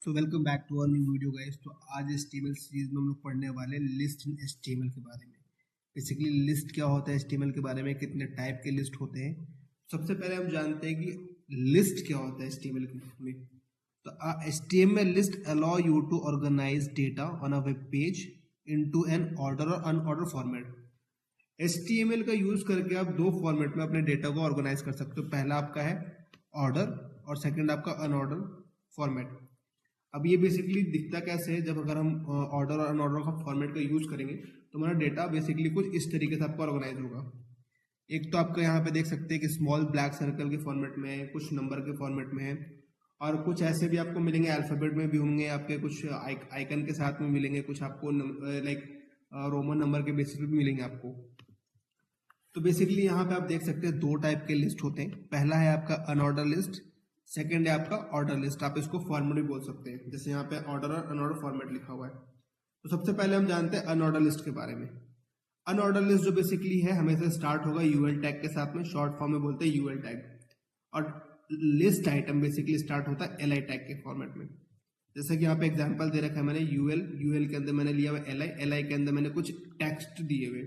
तो welcome back to our new video guys. तो आज HTML सीरीज में हम लोग पढ़ने वाले लिस्ट इन HTML के बारे में। बेसिकली लिस्ट क्या होता है HTML के बारे में, कितने टाइप के लिस्ट होते हैं। सबसे पहले हम जानते हैं कि लिस्ट क्या होता है HTML में। तो HTML list allow you to organise data on a web page into an order और अनऑर्डर फॉर्मेट। HTML का यूज करके आप दो फॉर्मेट में अपने डेटा को ऑर्गेनाइज कर सकते हो। पहला आपका है ऑर्डर और सेकंड आपका अनऑर्डर फॉर्मेट। अब ये बेसिकली दिखता कैसे है, जब अगर हम ऑर्डर और अनऑर्डर का फॉर्मेट का यूज करेंगे तो हमारा डेटा बेसिकली कुछ इस तरीके से आपका ऑर्गेनाइज होगा। एक तो आपका यहाँ पे देख सकते हैं कि स्मॉल ब्लैक सर्कल के फॉर्मेट में है, कुछ नंबर के फॉर्मेट में है, और कुछ ऐसे भी आपको मिलेंगे अल्फाबेट में भी होंगे, आपके कुछ आइकन के साथ में मिलेंगे, कुछ आपको लाइक रोमन नंबर के बेसिस पे भी मिलेंगे आपको। तो बेसिकली यहाँ पे आप देख सकते हैं दो टाइप के लिस्ट होते हैं। पहला है आपका अनऑर्डर लिस्ट, सेकंड है आपका ऑर्डर लिस्ट। आप इसको फॉर्मेट भी बोल सकते हैं, जैसे यहाँ पे ऑर्डर और अनऑर्डर फॉर्मेट लिखा हुआ है। तो सबसे पहले हम जानते हैं अनऑर्डर लिस्ट के बारे में। अनऑर्डर लिस्ट जो बेसिकली है हमेशा स्टार्ट होगा यूएल टैग के साथ में, शॉर्ट फॉर्म में बोलते हैं यूएल टैग। और लिस्ट आइटम बेसिकली स्टार्ट होता है एलआई टैग के फॉर्मेट में। जैसे कि यहाँ पे एग्जांपल दे रखा है मैंने यूएल के अंदर मैंने लिया हुआ एलआई के अंदर मैंने कुछ टेक्स्ट दिए हुए।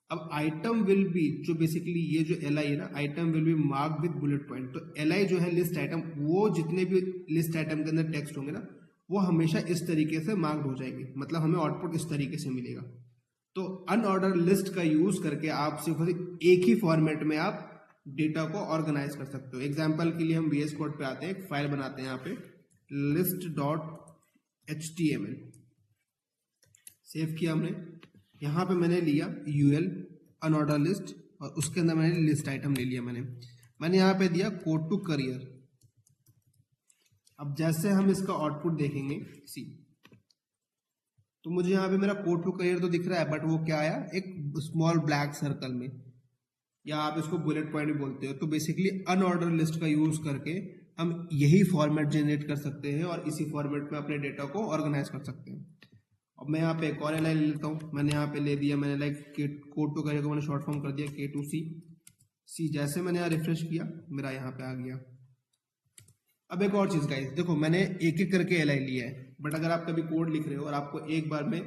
अब आइटम विल बी, जो बेसिकली ये जो एल आई है ना, item will be mark with bullet point. तो एल आई जो है लिस्ट आइटम, वो जितने भी लिस्ट आइटम के अंदर टेक्स्ट होंगे ना, वो हमेशा इस तरीके से मार्क्ड हो जाएंगे, मतलब हमें आउटपुट इस तरीके से मिलेगा। तो अनऑर्डर लिस्ट का यूज करके आप सिर्फ एक ही फॉर्मेट में आप डेटा को ऑर्गेनाइज कर सकते हो। एग्जाम्पल के लिए हम VS कोड पे आते हैं, एक फाइल बनाते हैं यहाँ पे list.html, सेव किया हमने। यहाँ पे मैंने लिया यूएल अनऑर्डर लिस्ट और उसके अंदर मैंने लिस्ट आइटम ले लिया। मैंने यहाँ पे दिया कोड टू करियर। अब जैसे हम इसका आउटपुट देखेंगे सी, तो मुझे यहाँ पे मेरा कोड टू करियर तो दिख रहा है, बट वो क्या आया, एक स्मॉल ब्लैक सर्कल में, या आप इसको बुलेट पॉइंट भी बोलते हो। तो बेसिकली अनऑर्डर लिस्ट का यूज करके हम यही फॉर्मेट जनरेट कर सकते हैं और इसी फॉर्मेट में अपने डेटा को ऑर्गेनाइज कर सकते हैं। अब मैं यहाँ पे एक और एल आई ले लेता हूँ। मैंने यहाँ पे ले दिया, मैंने लाइक कोड टू करियर को मैंने शॉर्ट फॉर्म कर दिया K2C। जैसे मैंने यहाँ रिफ्रेश किया, मेरा यहाँ पे आ गया। अब एक और चीज गाइस, देखो मैंने एक एक करके एल आई लिया है, बट अगर आप कभी कोड लिख रहे हो और आपको एक बार में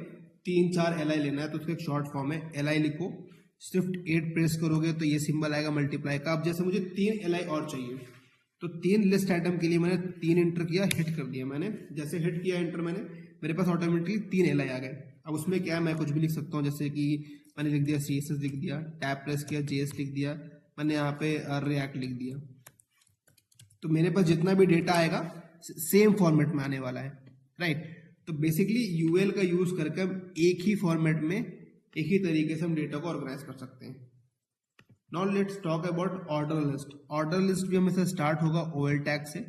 3-4 एल आई लेना है, तो उसका एक शॉर्ट फॉर्म है एल आई लिखो, शिफ्ट 8 प्रेस करोगे तो ये सिंबल आएगा मल्टीप्लाई का। अब जैसे मुझे 3 एल आई और चाहिए, तो 3 लिस्ट आइटम के लिए मैंने 3 इंटर किया, हिट कर दिया। मैंने जैसे हिट किया इंटर, मेरे पास ऑटोमेटिकली 3 एल आई आ गए। अब उसमें क्या है, मैं कुछ भी लिख सकता हूँ, जैसे कि मैंने लिख दिया CSS लिख दिया, टैब प्रेस किया, JS लिख दिया, मैंने यहाँ पे रिएक्ट लिख दिया। तो मेरे पास जितना भी डेटा आएगा सेम फॉर्मेट में आने वाला है, राइट। तो बेसिकली यूएल का यूज करके हम एक ही फॉर्मेट में एक ही तरीके से हम डेटा को ऑर्गेनाइज कर सकते हैं। Now let's talk about order list. Order list भी हमेशा स्टार्ट होगा OL टैग से,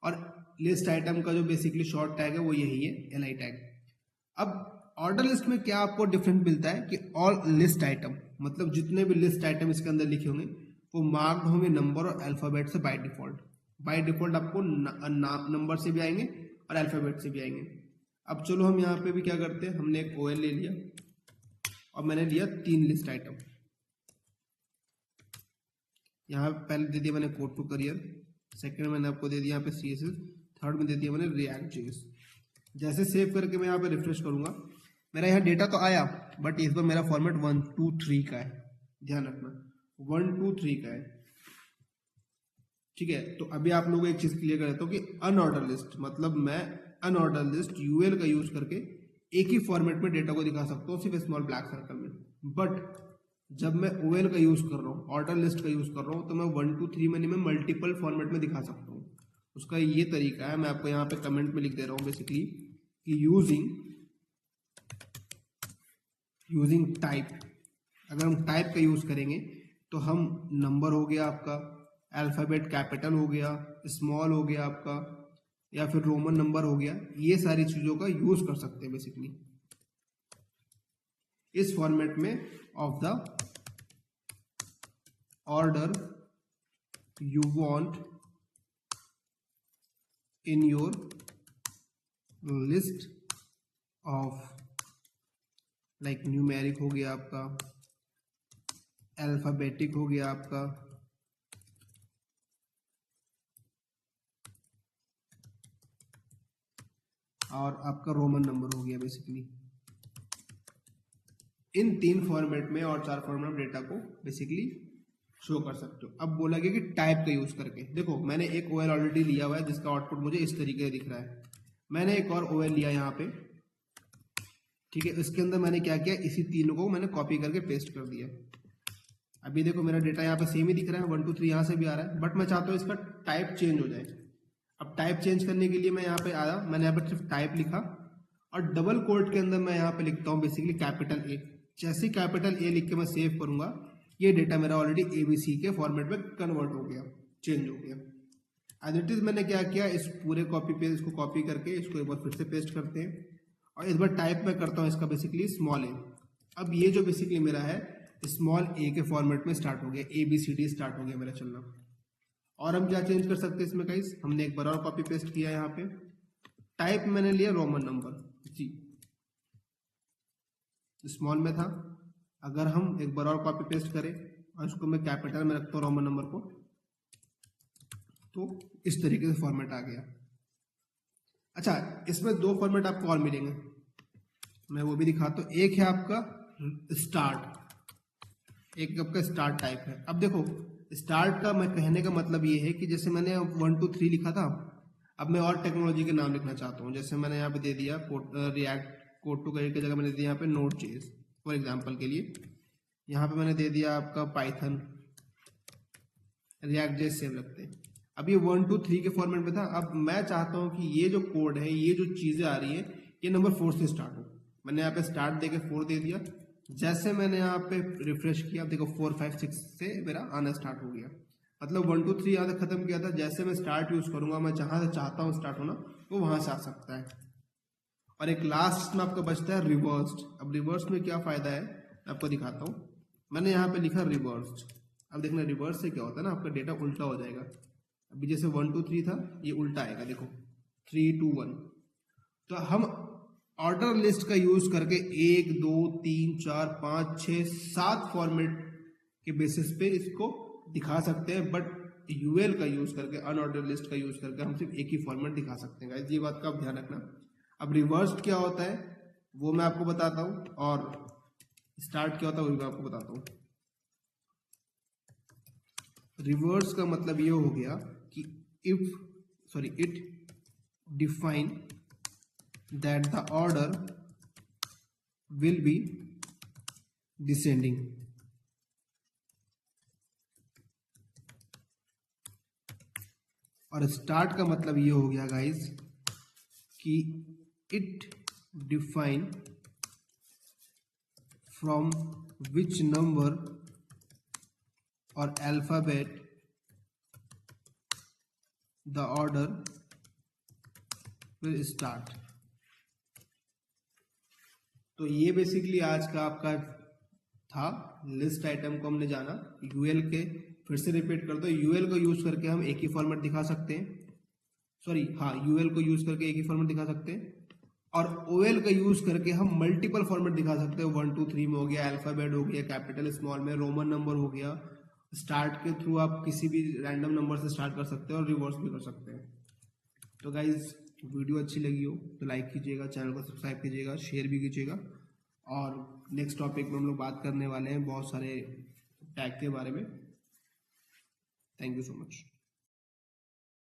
और लिस्ट आइटम का जो बेसिकली शॉर्ट टैग है वो यही है LI टैग। अब ऑर्डर लिस्ट में क्या आपको डिफरेंस मिलता है कि ऑल लिस्ट आइटम, मतलब जितने भी लिस्ट आइटम इसके अंदर लिखे होंगे वो मार्क्ड होंगे नंबर और अल्फाबेट से बाय डिफॉल्ट। बाय डिफॉल्ट आपको नंबर से भी आएंगे और अल्फाबेट से भी आएंगे। अब चलो हम यहाँ पे भी क्या करते हैं, हमने एक OL ले लिया और मैंने लिया 3 लिस्ट आइटम। यहाँ पहले दे दिया मैंने कोड टू करियर, सेकंड मैंने आपको दे दिया यहाँ पे CSS, थर्ड में दे दिया मैंने React.js। जैसे सेव करके मैं यहाँ पे रिफ्रेश करूंगा, मेरा यहाँ डेटा तो आया, बट इस बार मेरा फॉर्मेट 1 2 3 का है, ध्यान रखना 1 2 3 का है, ठीक है। तो अभी आप लोगों को एक चीज क्लियर कर देता हूँ कि अनऑर्डर लिस्ट, मतलब मैं अनऑर्डर लिस्ट यूएल का यूज करके एक ही फॉर्मेट में डेटा को दिखा सकता हूँ, सिर्फ स्मॉल ब्लैक सर्कल में। बट जब मैं OL का यूज कर रहा हूँ, ऑर्डर लिस्ट का यूज कर रहा हूँ, तो मैं 1 2 3 में मल्टीपल फॉर्मेट में दिखा सकता हूँ। उसका ये तरीका है, मैं आपको यहाँ पे कमेंट में लिख दे रहा हूँ बेसिकली कि यूजिंग टाइप। अगर हम टाइप का यूज करेंगे तो हम नंबर हो गया आपका, अल्फाबेट कैपिटल हो गया, स्मॉल हो गया आपका, या फिर रोमन नंबर हो गया, ये सारी चीजों का यूज कर सकते हैं बेसिकली इस फॉर्मेट में of the order you want in your list of, like numeric हो गया आपका, अल्फाबेटिक हो गया आपका, और आपका रोमन नंबर हो गया बेसिकली। इन 3 फॉर्मेट में और 4 फॉर्मेट में डेटा को बेसिकली शो कर सकते हो। अब बोला गया कि टाइप का यूज करके, देखो मैंने एक OL ऑलरेडी लिया हुआ है जिसका आउटपुट मुझे इस तरीके से दिख रहा है। मैंने एक और OL लिया यहाँ पे, ठीक है, इसके अंदर मैंने क्या किया, इसी तीनों को मैंने कॉपी करके पेस्ट कर दिया। अभी देखो मेरा डेटा यहाँ पे सेम ही दिख रहा है, 1 2 3 यहाँ से भी आ रहा है, बट मैं चाहता हूँ इसका टाइप चेंज हो जाए। अब टाइप चेंज करने के लिए मैं यहाँ पे आया, मैंने यहाँ पे सिर्फ टाइप लिखा और डबल कोट के अंदर मैं यहाँ पे लिखता हूँ बेसिकली कैपिटल A। जैसे कैपिटल A लिख के मैं सेव करूंगा, ये डेटा मेरा ऑलरेडी ABC के फॉर्मेट में कन्वर्ट हो गया, चेंज हो गया। एज इट इज मैंने क्या किया, इस पूरे कॉपी पे इसको कॉपी करके इसको एक बार फिर से पेस्ट करते हैं और इस बार टाइप में करता हूँ इसका बेसिकली स्मॉल a। अब ये जो बेसिकली मेरा है स्मॉल a के फॉर्मेट में स्टार्ट हो गया, ABCD स्टार्ट हो गया मेरा चलना। और हम क्या चेंज कर सकते हैं इसमें गाइस, हमने एक बार और कॉपी पेस्ट किया यहाँ पे, टाइप मैंने लिया रोमन नंबर जी, स्मॉल में था। अगर हम एक बार और कॉपी पेस्ट करें और इसको मैं कैपिटल में रखता हूँ रोमन नंबर को, तो इस तरीके से फॉर्मेट आ गया। अच्छा, इसमें 2 फॉर्मेट आपको और मिलेंगे, मैं वो भी दिखाता हूँ। एक है आपका स्टार्ट, एक आपका स्टार्ट टाइप है। अब देखो स्टार्ट का मैं कहने का मतलब ये है कि जैसे मैंने 1 2 3 लिखा था, अब मैं और टेक्नोलॉजी के नाम लिखना चाहता हूँ। जैसे मैंने यहाँ पे दे दिया रिएक्ट कोड टू की जगह मैंने दिया यहाँ पे Node.js फॉर एग्जाम्पल के लिए। यहाँ पे मैंने दे दिया आपका पाइथन, React.js सेव रखते हैं। अब ये 1 2 3 के फॉर्मेट में था। अब मैं चाहता हूँ कि ये जो कोड है, ये जो चीजें आ रही है, ये नंबर 4 से स्टार्ट हो। मैंने यहाँ पे स्टार्ट देके 4 दे दिया। जैसे मैंने यहाँ पे रिफ्रेश किया, देखो 4 5 6 से मेरा आना स्टार्ट हो गया। मतलब 1 2 3 यहाँ तक खत्म किया था। जैसे मैं स्टार्ट यूज करूंगा, मैं जहां से चाहता हूँ स्टार्ट होना, वो वहां से आ सकता है। और एक लास्ट में आपका बचता है रिवर्स्ड। अब रिवर्स में क्या फायदा है आपको दिखाता हूँ। मैंने यहाँ पे लिखा रिवर्स्ड। अब देखना रिवर्स से क्या होता है ना, आपका डेटा उल्टा हो जाएगा। अभी जैसे 1 2 3 था, ये उल्टा आएगा, देखो 3 2 1। तो हम ऑर्डर लिस्ट का यूज करके 1 2 3 4 5 6 7 फॉर्मेट के बेसिस पे इसको दिखा सकते हैं, बट UL का यूज करके, अनऑर्डर लिस्ट का यूज करके हम सिर्फ एक ही फॉर्मेट दिखा सकते हैं गाइस, ये बात का आप ध्यान रखना। अब रिवर्स्ड क्या होता है वो मैं आपको बताता हूँ, और स्टार्ट क्या होता है वो भी मैं आपको बताता हूँ। रिवर्स का मतलब ये हो गया कि it define that the order will be descending. और स्टार्ट का मतलब ये हो गया गाइस कि it define from which number और alphabet the order will start. तो ये बेसिकली आज का आपका था, लिस्ट आइटम को हमने जाना। UL के फिर से रिपीट कर दो, UL को यूज करके हम एक ही फॉर्मेट दिखा सकते हैं, UL को यूज करके एक ही फॉर्मेट दिखा सकते हैं। और OL का यूज करके हम मल्टीपल फॉर्मेट दिखा सकते हैं। 1 2 3 में हो गया, अल्फाबेट हो गया, कैपिटल स्मॉल में, रोमन नंबर हो गया। स्टार्ट के थ्रू आप किसी भी रैंडम नंबर से स्टार्ट कर सकते हैं और रिवर्स भी कर सकते हैं। तो गाइज वीडियो अच्छी लगी हो तो लाइक कीजिएगा, चैनल को सब्सक्राइब कीजिएगा, शेयर भी कीजिएगा। और नेक्स्ट टॉपिक में हम लोग बात करने वाले हैं बहुत सारे टैग के बारे में। Thank you so much.